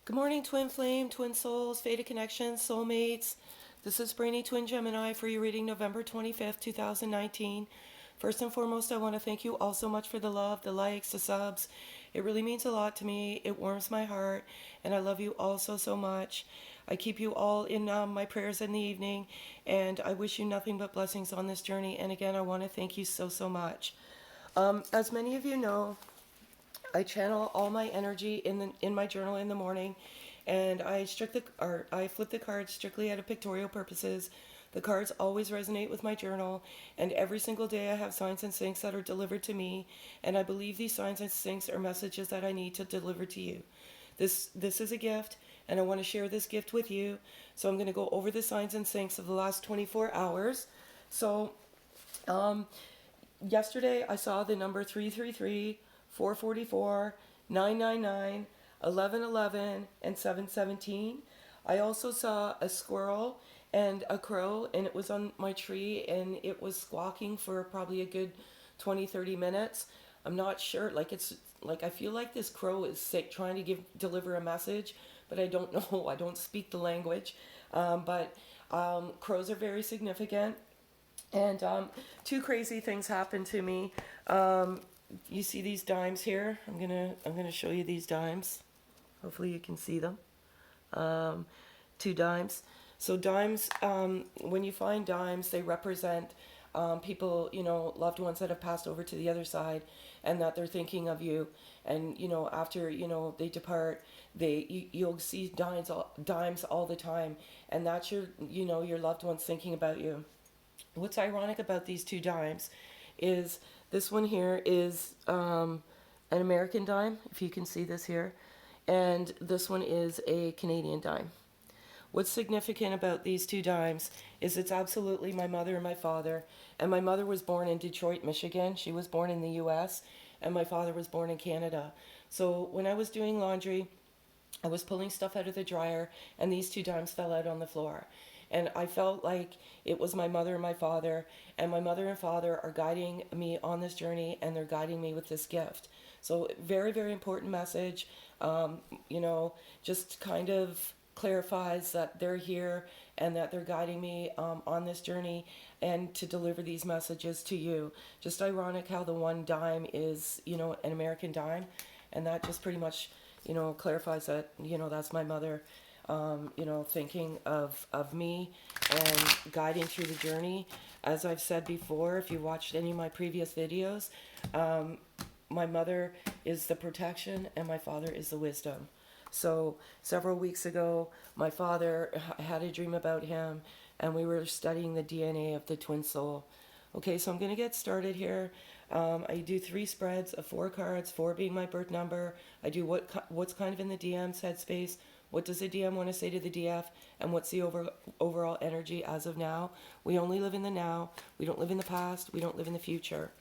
Good morning, Twin Flame, Twin Souls, Fated Connections, Soulmates. This is Brainy Twin Gemini for your reading November 25th, 2019. First and foremost, I want to thank you all so much for the love, the likes, the subs. It really means a lot to me. It warms my heart, and I love you all so, so much. I keep you all in my prayers in the evening, and I wish you nothing but blessings on this journey. And again, I want to thank you so, so much. As many of you know, I channel all my energy in my journal in the morning, and I flip the cards strictly out of pictorial purposes. The cards always resonate with my journal, and every single day I have signs and syncs that are delivered to me, and I believe these signs and syncs are messages that I need to deliver to you. This is a gift, and I want to share this gift with you. So I'm going to go over the signs and syncs of the last 24 hours. So yesterday I saw the number 333, 444, 999, 1111, and 717. I also saw a squirrel and a crow, and it was on my tree, and it was squawking for probably a good 20-30 minutes. I'm not sure, I feel like this crow is sick trying to deliver a message, but I don't know. I don't speak the language. But crows are very significant. And two crazy things happened to me. You see these dimes here? I'm gonna show you these dimes. Hopefully you can see them. Two dimes. So dimes, when you find dimes, they represent people, loved ones that have passed over to the other side, and that they're thinking of you. And after they depart, you'll see dimes all the time, and that's your loved ones thinking about you. What's ironic about these two dimes is this one here is an American dime, if you can see this here, and this one is a Canadian dime. What's significant about these two dimes is it's absolutely my mother and my father. And my mother was born in Detroit, Michigan. She was born in the US, and my father was born in Canada. So when I was doing laundry, I was pulling stuff out of the dryer, and these two dimes fell out on the floor. And I felt like it was my mother and my father, and my mother and father are guiding me on this journey, and they're guiding me with this gift. So, very, very important message. Just kind of clarifies that they're here and that they're guiding me on this journey and to deliver these messages to you. Just ironic how the one dime is, an American dime, and that just pretty much clarifies that, that's my mother, thinking of me and guiding through the journey. As I've said before, if you watched any of my previous videos, my mother is the protection and my father is the wisdom. So several weeks ago, my father had a dream about him, and we were studying the DNA of the twin soul. Okay, so I'm going to get started here. I do 3 spreads of 4 cards, 4 being my birth number. I do what's kind of in the DM's headspace, what does the DM want to say to the DF, and what's the overall energy as of now. We only live in the now. We don't live in the past. We don't live in the future.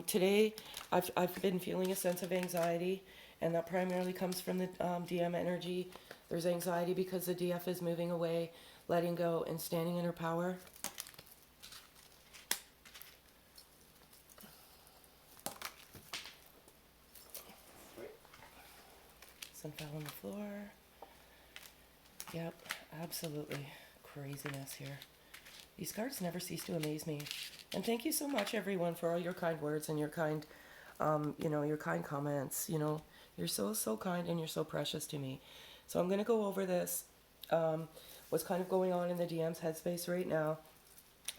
Today, I've been feeling a sense of anxiety, and that primarily comes from the DM energy. There's anxiety because the DF is moving away, letting go, and standing in her power. Some fell on the floor. Yep, absolutely craziness here. These cards never cease to amaze me. And thank you so much, everyone, for all your kind words and your kind, your kind comments. You're so, so kind, and you're so precious to me. So I'm going to go over this, what's kind of going on in the DM's headspace right now.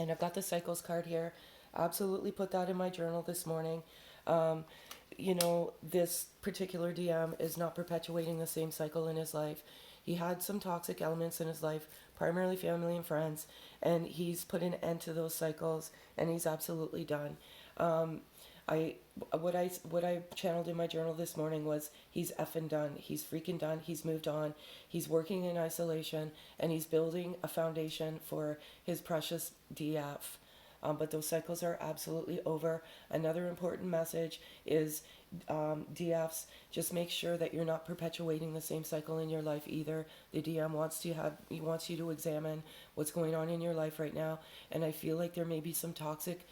And I've got the cycles card here. Absolutely put that in my journal this morning. This particular DM is not perpetuating the same cycle in his life. He had some toxic elements in his life, primarily family and friends, and he's put an end to those cycles, and he's absolutely done. What I channeled in my journal this morning was he's effing done. He's freaking done. He's moved on. He's working in isolation, and he's building a foundation for his precious DF. But those cycles are absolutely over. Another important message is DFs, just make sure that you're not perpetuating the same cycle in your life either. The DM wants you to examine what's going on in your life right now, and I feel like there may be some toxic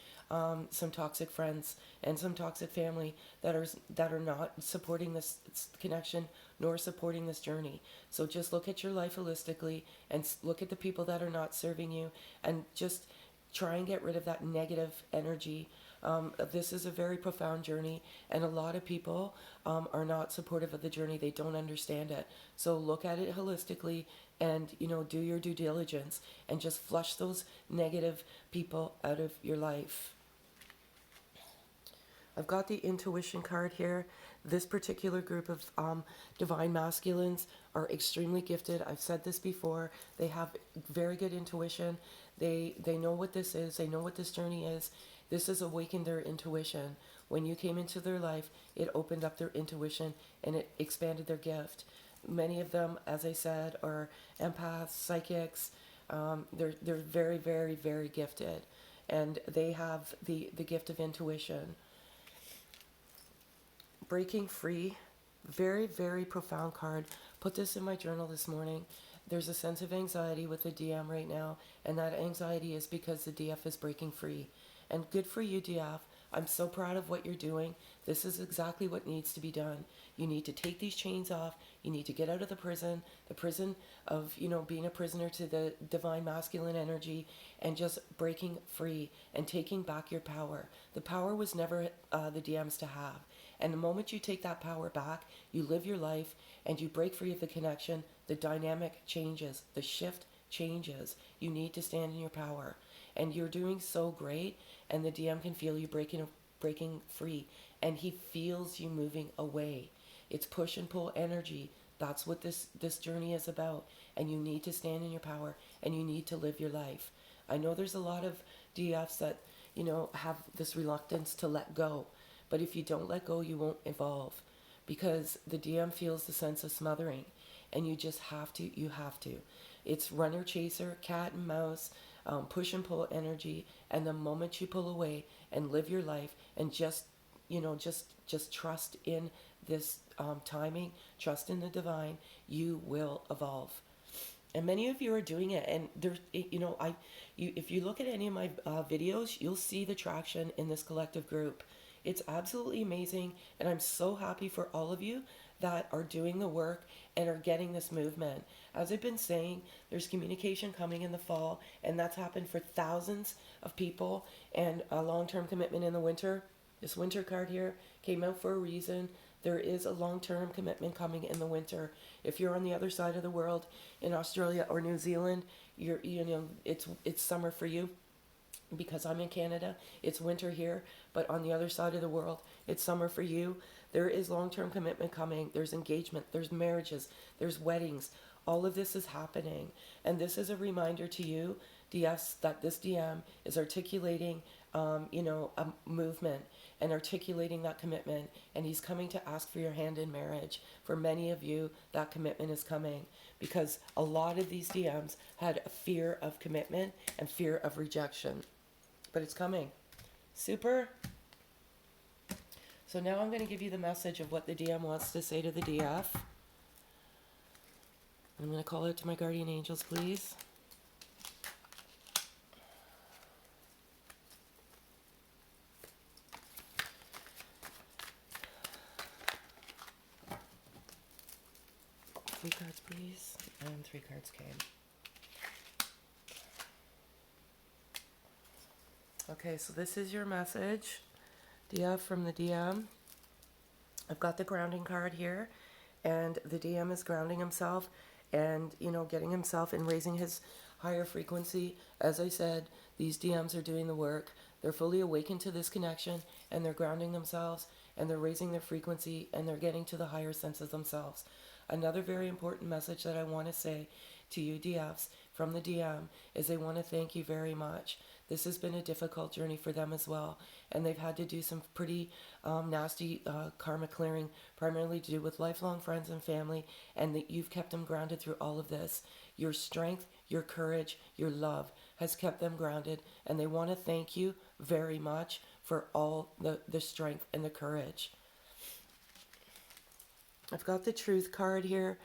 some toxic friends and some toxic family that are not supporting this connection nor supporting this journey. So just look at your life holistically and look at the people that are not serving you, and just try and get rid of that negative energy. This is a very profound journey, and a lot of people are not supportive of the journey. They don't understand it. So look at it holistically, and do your due diligence and just flush those negative people out of your life. I've got the intuition card here. This particular group of divine masculines are extremely gifted. I've said this before. They have very good intuition. They know what this is. They know what this journey is. This has awakened their intuition. When you came into their life, it opened up their intuition and it expanded their gift. Many of them, as I said, are empaths, psychics. They're very, very, very gifted, and they have the gift of intuition. Breaking free, very, very profound card. Put this in my journal this morning. There's a sense of anxiety with the DM right now, and that anxiety is because the DF is breaking free. And good for you, DF. I'm so proud of what you're doing. This is exactly what needs to be done. You need to take these chains off. You need to get out of the prison of, being a prisoner to the divine masculine energy, and just breaking free and taking back your power. The power was never the DM's to have. And the moment you take that power back, you live your life and you break free of the connection, the dynamic changes, the shift changes. You need to stand in your power. And you're doing so great, and the DM can feel you breaking free, and he feels you moving away. It's push and pull energy. That's what this journey is about. And you need to stand in your power, and you need to live your life. I know there's a lot of DFs that, have this reluctance to let go. But if you don't let go, you won't evolve, because the DM feels the sense of smothering, and you just have to. You have to. It's runner chaser, cat and mouse, push and pull energy. And the moment you pull away and live your life, and just trust in this timing, trust in the divine, you will evolve. And many of you are doing it, and there's, if you look at any of my videos, you'll see the traction in this collective group. It's absolutely amazing, and I'm so happy for all of you that are doing the work and are getting this movement. As I've been saying, there's communication coming in the fall, and that's happened for thousands of people, and a long-term commitment in the winter. This winter card here came out for a reason. There is a long-term commitment coming in the winter. If you're on the other side of the world, in Australia or New Zealand, it's summer for you. Because I'm in Canada, it's winter here, but on the other side of the world, it's summer for you. There is long-term commitment coming. There's engagement, there's marriages, there's weddings. All of this is happening. And this is a reminder to you, DFs, that this DM is articulating, a movement, and articulating that commitment. And he's coming to ask for your hand in marriage. For many of you, that commitment is coming, because a lot of these DMs had a fear of commitment and fear of rejection. But it's coming. Super. So now I'm going to give you the message of what the DM wants to say to the DF. I'm going to call out to my guardian angels, please. Three cards, please. And 3 cards came. Okay, so this is your message, DF, from the DM. I've got the grounding card here, and the DM is grounding himself and, getting himself and raising his higher frequency. As I said, these DMs are doing the work. They're fully awakened to this connection, and they're grounding themselves, and they're raising their frequency, and they're getting to the higher sense of themselves. Another very important message that I want to say to you, DFs, from the DM, is they want to thank you very much. This has been a difficult journey for them as well, and they've had to do some pretty nasty karma clearing, primarily to do with lifelong friends and family, and that you've kept them grounded through all of this. Your strength, your courage, your love has kept them grounded, and they want to thank you very much for all the strength and the courage. I've got the truth card here.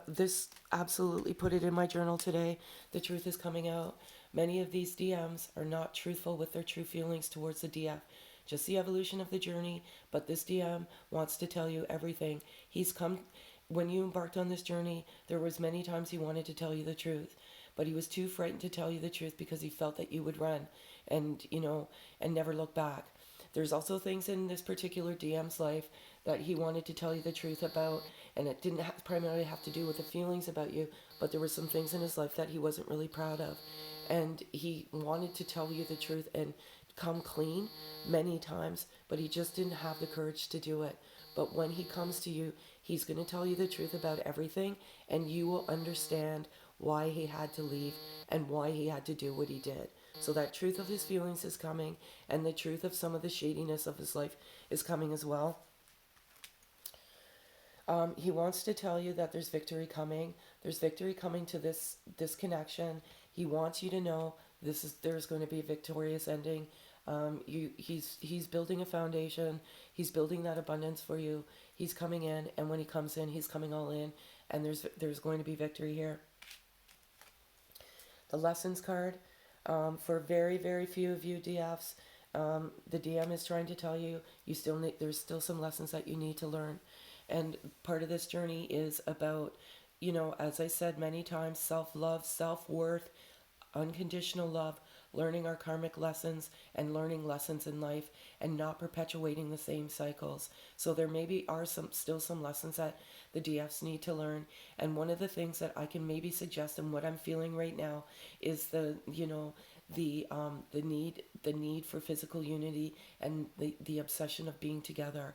This absolutely put it in my journal today. The truth is coming out. Many of these DMs are not truthful with their true feelings towards the DF. Just the evolution of the journey, but this DM wants to tell you everything. He's come when you embarked on this journey, there was many times he wanted to tell you the truth, but he was too frightened to tell you the truth because he felt that you would run and, and never look back. There's also things in this particular DM's life that he wanted to tell you the truth about, and it didn't primarily have to do with the feelings about you, but there were some things in his life that he wasn't really proud of. And he wanted to tell you the truth and come clean many times, but he just didn't have the courage to do it. But when he comes to you, he's going to tell you the truth about everything, and you will understand why he had to leave and why he had to do what he did. So that truth of his feelings is coming, and the truth of some of the shadiness of his life is coming as well. He wants to tell you that there's victory coming. There's victory coming to this connection. He wants you to know there's going to be a victorious ending. He's building a foundation. He's building that abundance for you. He's coming in, and when he comes in, he's coming all in, and there's going to be victory here. The lessons card, for very, very few of you DFs, the DM is trying to tell you there's still some lessons that you need to learn. And part of this journey is about, as I said many times, self-love, self-worth, unconditional love, learning our karmic lessons and learning lessons in life and not perpetuating the same cycles. So there maybe are still some lessons that the DFs need to learn. And one of the things that I can maybe suggest and what I'm feeling right now is the need for physical unity and the obsession of being together.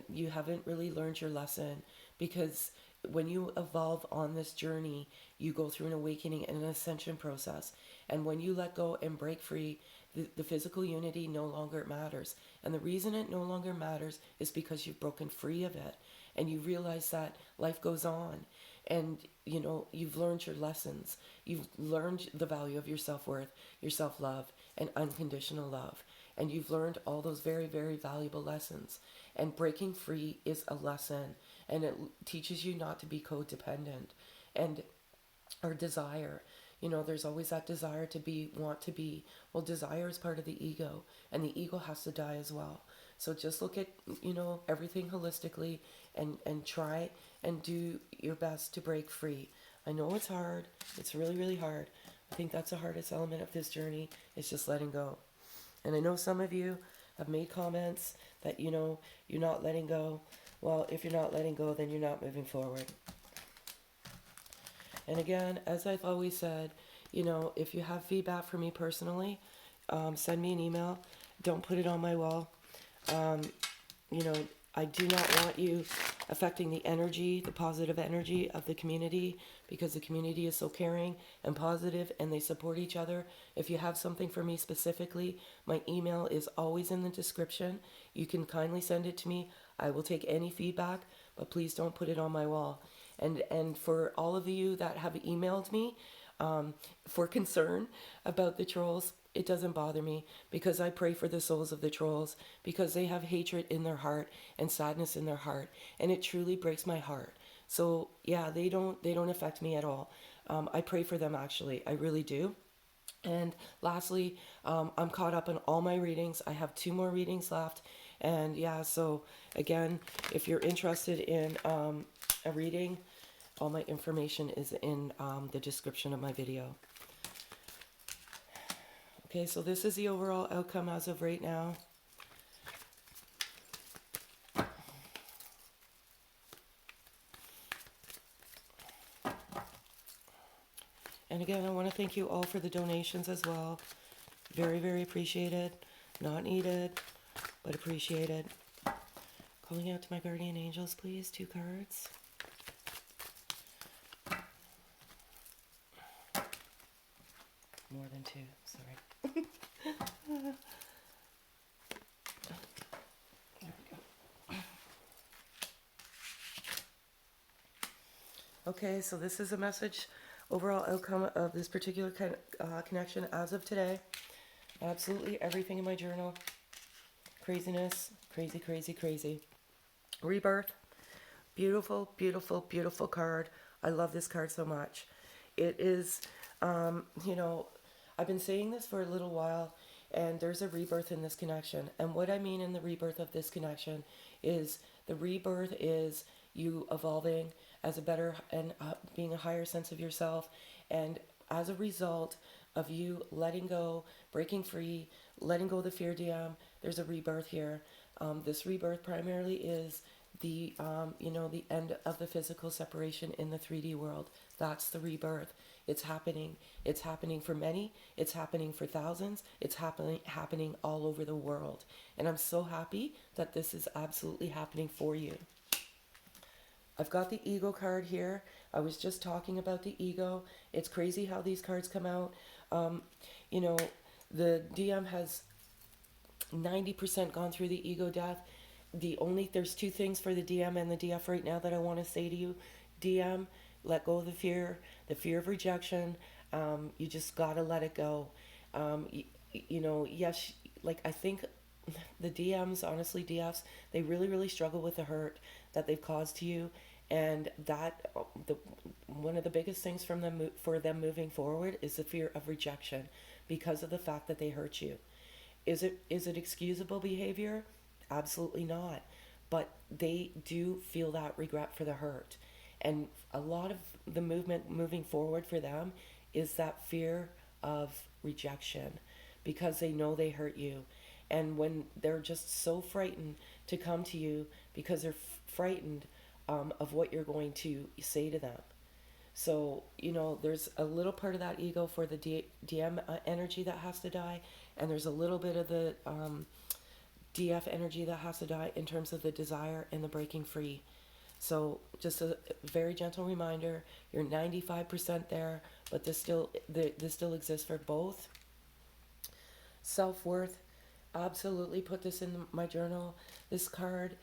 You haven't really learned your lesson, because when you evolve on this journey, you go through an awakening and an ascension process. And when you let go and break free, the physical unity no longer matters. And the reason it no longer matters is because you've broken free of it. And you realize that life goes on. And, you've learned your lessons. You've learned the value of your self-worth, your self-love, and unconditional love. And you've learned all those very, very valuable lessons. And breaking free is a lesson. And it teaches you not to be codependent. And our desire, there's always that desire to want to be. Well, desire is part of the ego. And the ego has to die as well. So just look at, everything holistically and try and do your best to break free. I know it's hard. It's really, really hard. I think that's the hardest element of this journey, is just letting go. And I know some of you have made comments that, you're not letting go. Well, if you're not letting go, then you're not moving forward. And again, as I've always said, if you have feedback for me personally, send me an email. Don't put it on my wall. I do not want you affecting the positive energy of the community, because the community is so caring and positive and they support each other. If you have something for me specifically, my email is always in the description. You can kindly send it to me. I will take any feedback, but please don't put it on my wall. And for all of you that have emailed me for concern about the trolls, it doesn't bother me, because I pray for the souls of the trolls, because they have hatred in their heart and sadness in their heart, and it truly breaks my heart. So yeah, they don't affect me at all. I pray for them, actually. I really do. And lastly, I'm caught up on all my readings. I have 2 more readings left. And yeah, so again, if you're interested in a reading, all my information is in the description of my video. Okay, so this is the overall outcome as of right now. And again, I want to thank you all for the donations as well. Very, very appreciated. Not needed, but appreciated. Calling out to my guardian angels, please. 2 cards. More than 2, sorry. There we go. Okay, so this is a message, overall outcome of this particular connection as of today. Absolutely everything in my journal. Craziness. Crazy, crazy, crazy. Rebirth. Beautiful, beautiful, beautiful card. I love this card so much. It is, I've been saying this for a little while, and there's a rebirth in this connection. And what I mean in the rebirth of this connection is the rebirth is you evolving as a better and being a higher sense of yourself. And as a result of you letting go, breaking free, letting go of the fear DM, there's a rebirth here. This rebirth primarily is the the end of the physical separation in the 3D world. That's the rebirth. It's happening. It's happening for many. It's happening for thousands. It's happening all over the world. And I'm so happy that this is absolutely happening for you. I've got the ego card here. I was just talking about the ego. It's crazy how these cards come out. Um, you know, the DM has 90% gone through the ego death. There's two things for the DM and the DF right now that I want to say to you. DM, let go of the fear of rejection. You just gotta let it go. Yes, like I think the DMs, honestly, DFs, they really, really struggle with the hurt that they've caused to you, and that one of the biggest things for them moving forward is the fear of rejection because of the fact that they hurt you. Is it excusable behavior? Absolutely not. But they do feel that regret for the hurt. And a lot of the movement moving forward for them is that fear of rejection because they know they hurt you. And when they're just so frightened to come to you because they're frightened of what you're going to say to them. So, there's a little part of that ego for the DM energy that has to die, and there's a little bit of the DF energy that has to die in terms of the desire and the breaking free. So, just a very gentle reminder: you're 95% there, but this still exists for both. Self-worth, absolutely put this in my journal. This card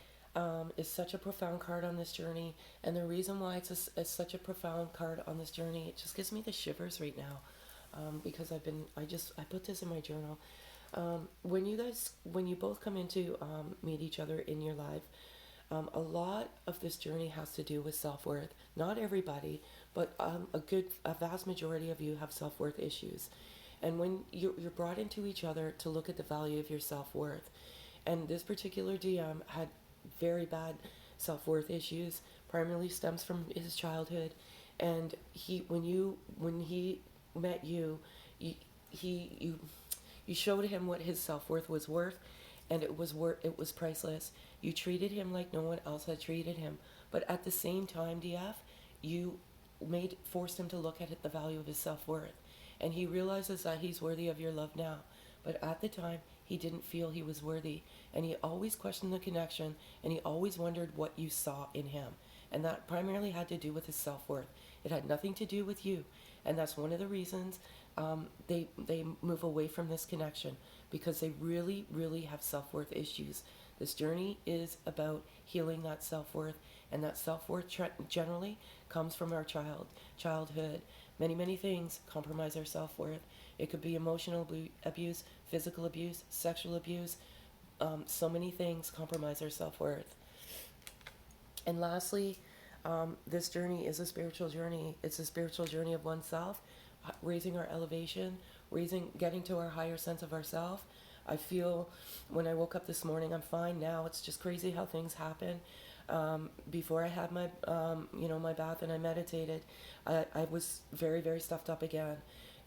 is such a profound card on this journey, and the reason why it's such a profound card on this journey, it just gives me the shivers right now, because I put this in my journal. When you both come into meet each other in your life, a lot of this journey has to do with self-worth. Not everybody, but a vast majority of you have self-worth issues. And when you're brought into each other to look at the value of your self-worth, and this particular DM had very bad self-worth issues, primarily stems from his childhood, and when he met you, you he you showed him what his self-worth was worth, and it was priceless. You treated him like no one else had treated him, but at the same time, DF, you forced him to look at the value of his self-worth, and he realizes that he's worthy of your love now. But at the time, he didn't feel he was worthy, and he always questioned the connection, and he always wondered what you saw in him. And that primarily had to do with his self-worth. It had nothing to do with you. And that's one of the reasons they move away from this connection, because they really, really have self-worth issues. This journey is about healing that self-worth, and that self-worth generally comes from our childhood. Many, many things compromise our self-worth. It could be emotional abuse, physical abuse, sexual abuse. So many things compromise our self-worth. And lastly, this journey is a spiritual journey. It's a spiritual journey of oneself, raising our elevation, getting to our higher sense of ourself. I feel when I woke up this morning, I'm fine now. It's just crazy how things happen. Before I had my, my bath and I meditated, I was very, very stuffed up again.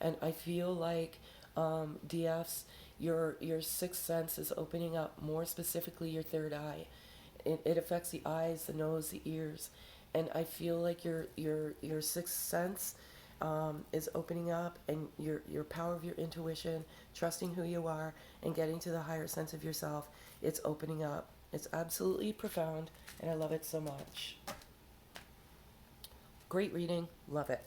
And I feel like DFs, your sixth sense is opening up, more specifically your third eye. It affects the eyes, the nose, the ears, and I feel like your sixth sense is opening up, and your power of your intuition, trusting who you are, and getting to the higher sense of yourself, it's opening up. It's absolutely profound, and I love it so much. Great reading, love it.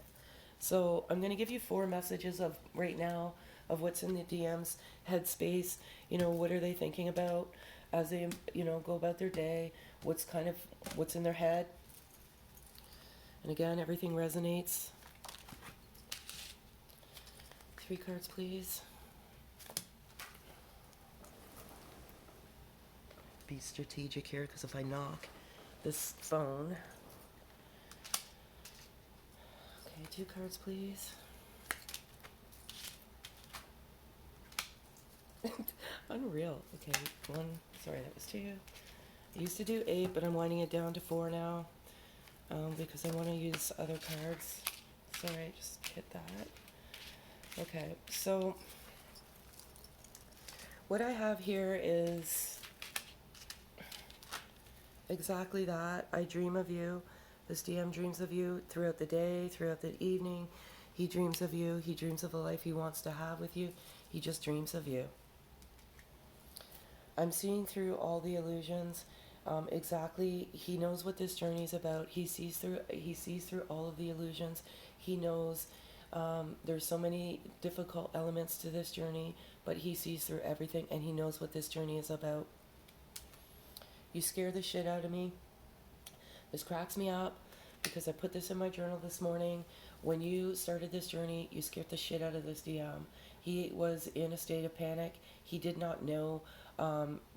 So I'm going to give you 4 messages of right now of what's in the DM's headspace. What are they thinking about as they, go about their day? What's in their head? And again, everything resonates. 3 cards, please. Be strategic here, because if I knock this phone. Okay, 2 cards, please. Unreal. Okay, one. Sorry, that was 2. I used to do 8, but I'm winding it down to 4 now because I want to use other cards. Sorry, just hit that. Okay, so what I have here is exactly that. I dream of you. This DM dreams of you throughout the day, throughout the evening. He dreams of you. He dreams of the life he wants to have with you. He just dreams of you. I'm seeing through all the illusions. Exactly, he knows what this journey is about. He sees through all of the illusions. He knows there's so many difficult elements to this journey, but he sees through everything, and he knows what this journey is about. You scare the shit out of me. This cracks me up because I put this in my journal this morning. When you started this journey, you scared the shit out of this DM. He was in a state of panic. He did not know,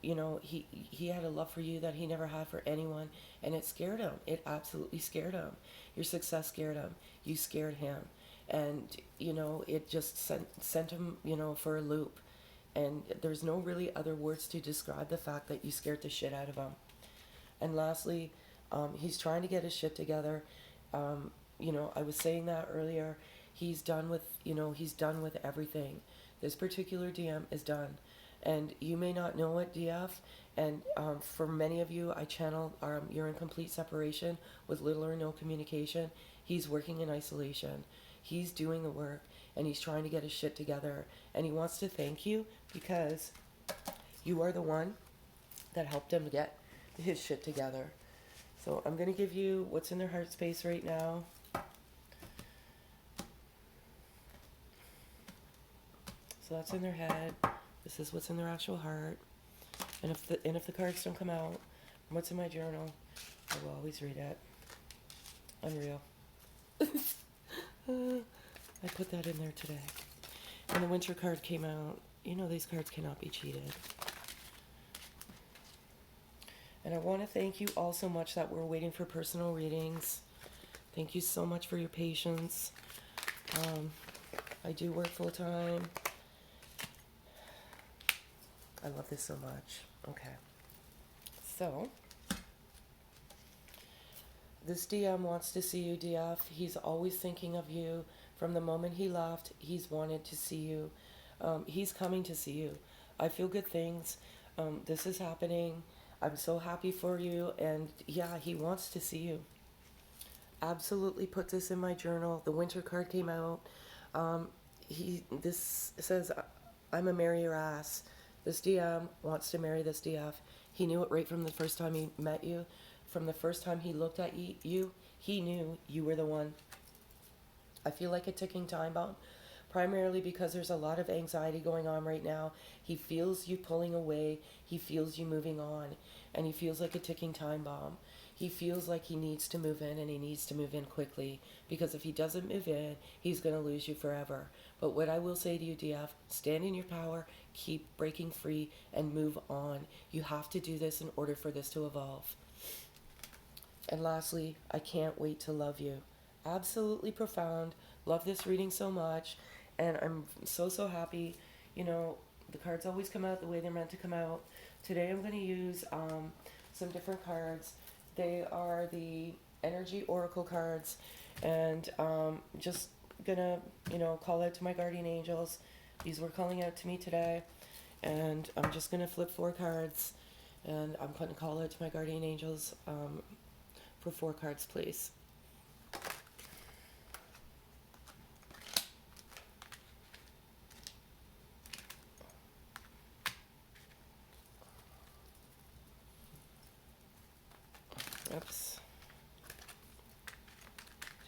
he had a love for you that he never had for anyone, and it scared him. It absolutely scared him. Your success scared him. You scared him. And, it just sent him, for a loop. And there's no really other words to describe the fact that you scared the shit out of him. And lastly, he's trying to get his shit together. I was saying that earlier. He's done with everything. This particular DM is done. And you may not know it, DF. And for many of you, I channel you're in complete separation with little or no communication. He's working in isolation. He's doing the work, and he's trying to get his shit together. And he wants to thank you because you are the one that helped him get his shit together. So I'm going to give you what's in their heart space right now. So that's in their head. This is what's in their actual heart. And if the cards don't come out, what's in my journal, I will always read it. Unreal. I put that in there today. And the winter card came out. These cards cannot be cheated. And I want to thank you all so much that we're waiting for personal readings. Thank you so much for your patience. I do work full time. I love this so much. Okay. So, this DM wants to see you, DF. He's always thinking of you. From the moment he left, he's wanted to see you. He's coming to see you. I feel good things. This is happening. I'm so happy for you. And yeah, he wants to see you. Absolutely put this in my journal. The winter card came out. This says, I'm a marry your ass. This DM wants to marry this DF. He knew it right from the first time he met you. From the first time he looked at you, he knew you were the one. I feel like a ticking time bomb, primarily because there's a lot of anxiety going on right now. He feels you pulling away. He feels you moving on. And he feels like a ticking time bomb. He feels like he needs to move in, and he needs to move in quickly, because if he doesn't move in, he's going to lose you forever. But what I will say to you, DF, stand in your power, keep breaking free, and move on. You have to do this in order for this to evolve. And lastly, I can't wait to love you. Absolutely profound. Love this reading so much. And I'm so happy. The cards always come out the way they're meant to come out. Today I'm going to use some different cards. They are the energy oracle cards. And just going to, call out to my guardian angels. These were calling out to me today. And I'm just going to flip 4 cards. And I'm going to call out to my guardian angels for 4 cards, please. Oops.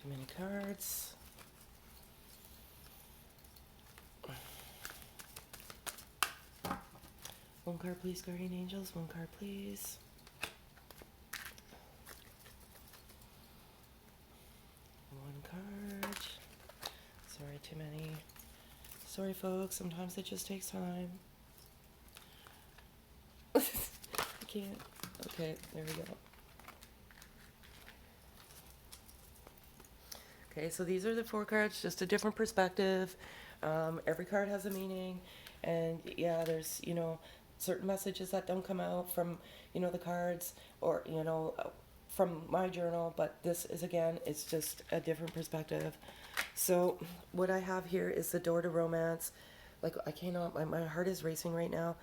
Too many cards. One card, please, guardian angels. 1 card, please. One card. Sorry, too many. Sorry, folks. Sometimes it just takes time. I can't. Okay, there we go. Okay, so these are the 4 cards, just a different perspective. Every card has a meaning. And yeah, there's, certain messages that don't come out from, the cards, or, from my journal, but this is, again, it's just a different perspective. So what I have here is the door to romance. Like, I cannot, my heart is racing right now.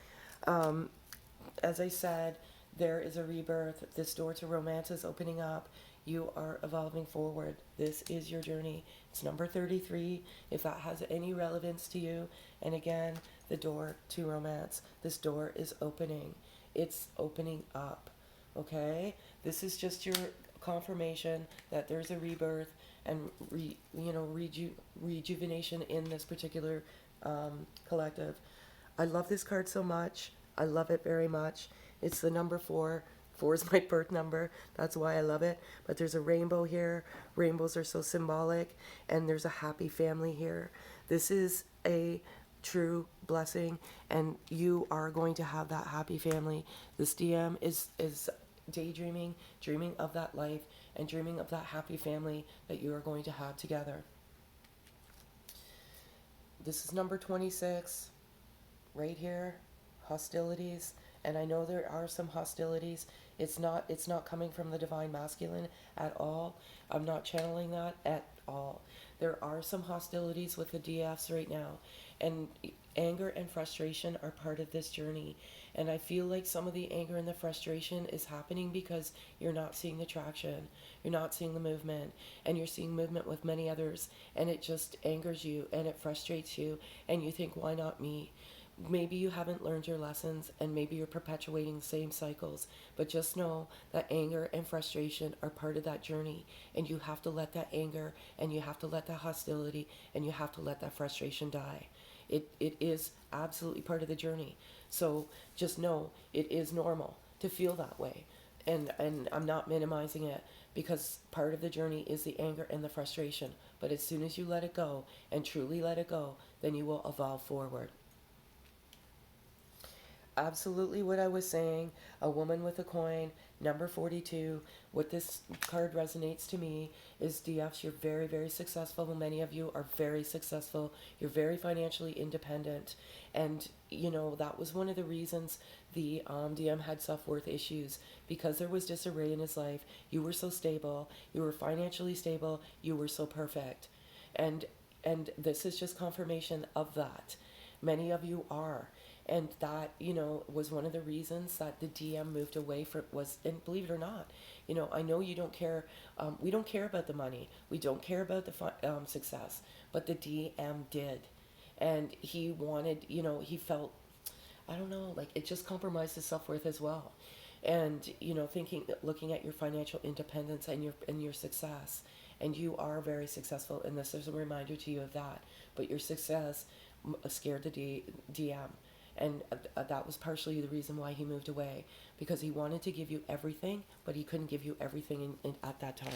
As I said, there is a rebirth. This door to romance is opening up. You are evolving forward. This is your journey. It's number 33, if that has any relevance to you. And again, the door to romance. This door is opening. It's opening up. Okay? This is just your confirmation that there's a rebirth and rejuvenation in this particular collective. I love this card so much. I love it very much. It's the number 4. 4 is my birth number. That's why I love it. But there's a rainbow here. Rainbows are so symbolic. And there's a happy family here. This is a true blessing. And you are going to have that happy family. This DM is daydreaming, dreaming of that life, and dreaming of that happy family that you are going to have together. This is number 26. Right here. Hostilities. And I know there are some hostilities. It's not coming from the divine masculine at all. I'm not channeling that at all. There are some hostilities with the DFs right now, and anger and frustration are part of this journey. And I feel like some of the anger and the frustration is happening because you're not seeing the traction, you're not seeing the movement, and you're seeing movement with many others, and it just angers you and it frustrates you, and you think, why not me? Maybe you haven't learned your lessons, and maybe you're perpetuating the same cycles, but just know that anger and frustration are part of that journey, and you have to let that anger, and you have to let that hostility, and you have to let that frustration die. It is absolutely part of the journey. So just know it is normal to feel that way, and I'm not minimizing it, because part of the journey is the anger and the frustration, but as soon as you let it go and truly let it go, then you will evolve forward. Absolutely what I was saying. A woman with a coin, number 42. What this card resonates to me is, DFs, you're very, very successful. Many of you are very successful. You're very financially independent. And, that was one of the reasons the DM had self-worth issues, because there was disarray in his life. You were so stable. You were financially stable. You were so perfect. And this is just confirmation of that. Many of you are. And that, was one of the reasons that the DM moved away from, and believe it or not, I know you don't care, we don't care about the money, we don't care about the success, but the DM did. And he wanted, he felt, I don't know, like, it just compromised his self-worth as well. And, looking at your financial independence and your success, and you are very successful, and this is a reminder to you of that, but your success scared the DM. And that was partially the reason why he moved away, because he wanted to give you everything, but he couldn't give you everything at that time.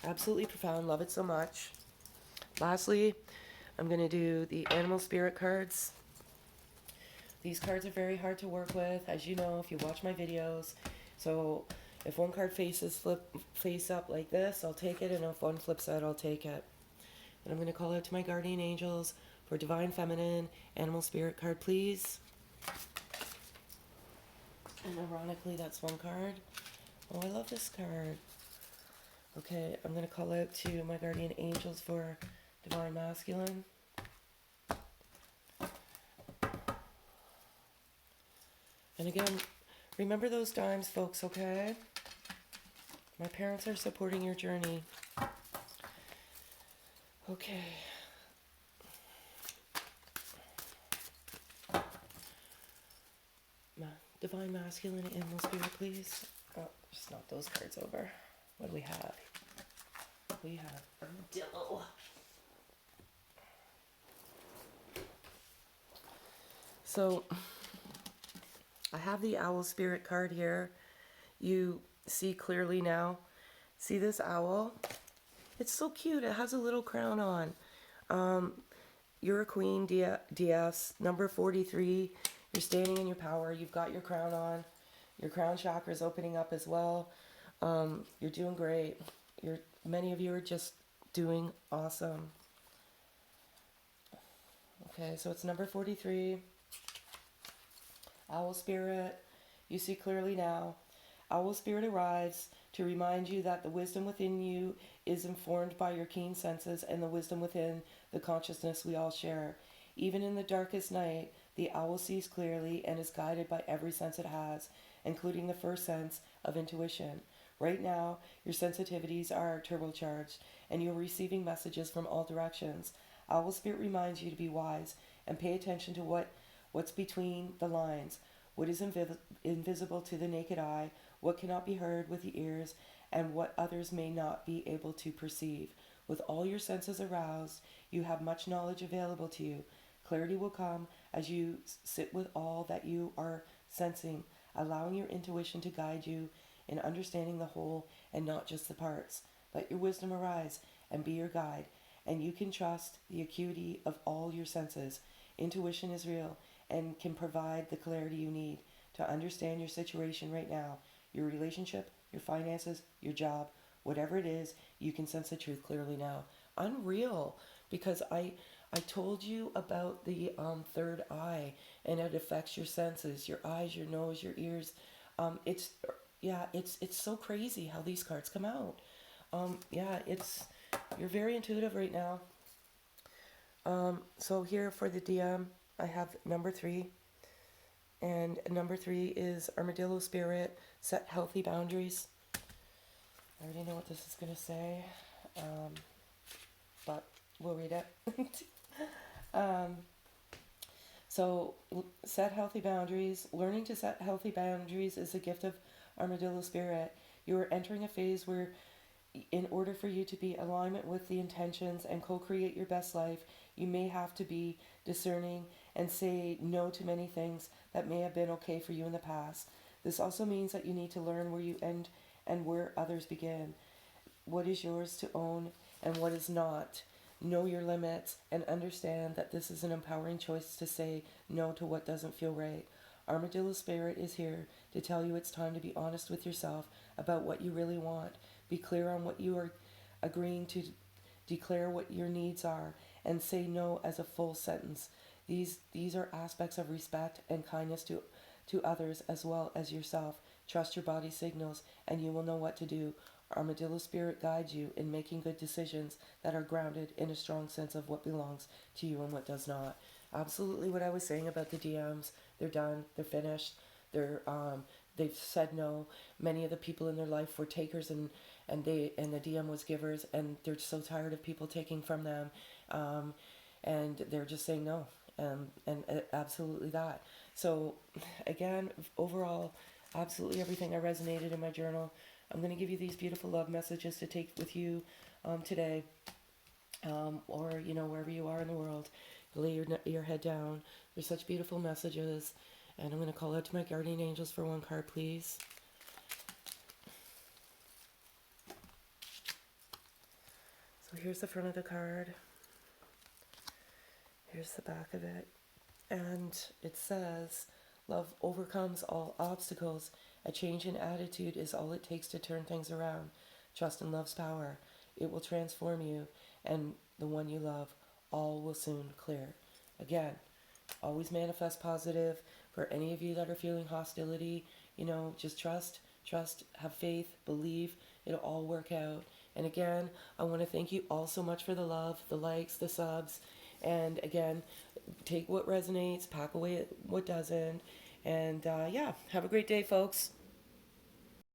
Absolutely profound. Love it so much. Lastly, I'm going to do the animal spirit cards. These cards are very hard to work with, as you know, if you watch my videos. So if one card face up like this, I'll take it, and if one flips out, I'll take it. And I'm going to call out to my guardian angels for divine feminine animal spirit card, please. And ironically, that's one card. Oh, I love this card. Okay, I'm going to call out to my guardian angels for divine masculine. And again, remember those dimes, folks, okay? My parents are supporting your journey. Okay. Divine masculine animal spirit, please. Oh, just knock those cards over. What do we have? We have Armadillo. So, I have the owl spirit card here. You see clearly now. See this owl? It's so cute. It has a little crown on. You're a queen, DS, number 43. You're standing in your power. You've got your crown on. Your crown chakra is opening up as well. You're doing great. Many of you are just doing awesome. Okay, so it's number 43. Owl Spirit, you see clearly now. Owl Spirit arrives to remind you that the wisdom within you is informed by your keen senses and the wisdom within the consciousness we all share. Even in the darkest night, the owl sees clearly and is guided by every sense it has, including the first sense of intuition. Right now, your sensitivities are turbocharged and you're receiving messages from all directions. Owl Spirit reminds you to be wise and pay attention to what's between the lines, what is invisible to the naked eye, what cannot be heard with the ears, and what others may not be able to perceive. With all your senses aroused, you have much knowledge available to you. Clarity will come as you sit with all that you are sensing, allowing your intuition to guide you in understanding the whole and not just the parts. Let your wisdom arise and be your guide, and you can trust the acuity of all your senses. Intuition is real and can provide the clarity you need to understand your situation right now, your relationship, your finances, your job, whatever it is, you can sense the truth clearly now. Unreal, because I told you about the third eye and it affects your senses, your eyes, your nose, your ears. It's yeah, it's so crazy how these cards come out. Yeah, it's you're very intuitive right now. So here for the DM, I have number 3, and number 3 is Armadillo Spirit. Set healthy boundaries. I already know what this is gonna say, but we'll read it. um, so set healthy boundaries. Learning to set healthy boundaries is a gift of Armadillo Spirit. You are entering a phase where in order for you to be in alignment with the intentions and co-create your best life, you may have to be discerning and say no to many things that may have been okay for you in the past. This also means that you need to learn where you end and where others begin. What is yours to own and what is not. Know your limits and understand that this is an empowering choice to say no to what doesn't feel right. Armadillo Spirit is here to tell you it's time to be honest with yourself about what you really want. Be clear on what you are agreeing to, declare what your needs are, and say no as a full sentence. These are aspects of respect and kindness to others as well as yourself. Trust your body signals and you will know what to do. Armadillo Spirit guides you in making good decisions that are grounded in a strong sense of what belongs to you and what does not. Absolutely what I was saying about the DMs. They're done. They're finished. They've said no. Many of the people in their life were takers and the DM was givers, and they're so tired of people taking from them, and they're just saying no. And absolutely that. So again, overall, absolutely everything I resonated in my journal. I'm going to give you these beautiful love messages to take with you today, or wherever you are in the world. Lay your head down. There's such beautiful messages, and I'm going to call out to my guardian angels for one card, please. So here's the front of the card. Here's the back of it. And it says, love overcomes all obstacles. A change in attitude is all it takes to turn things around. Trust in love's power. It will transform you and the one you love. All will soon clear. Again, always manifest positive. For any of you that are feeling hostility, just trust, have faith, believe. It'll all work out. And again, I want to thank you all so much for the love, the likes, the subs. And again, take what resonates, pack away what doesn't. And yeah, have a great day, folks.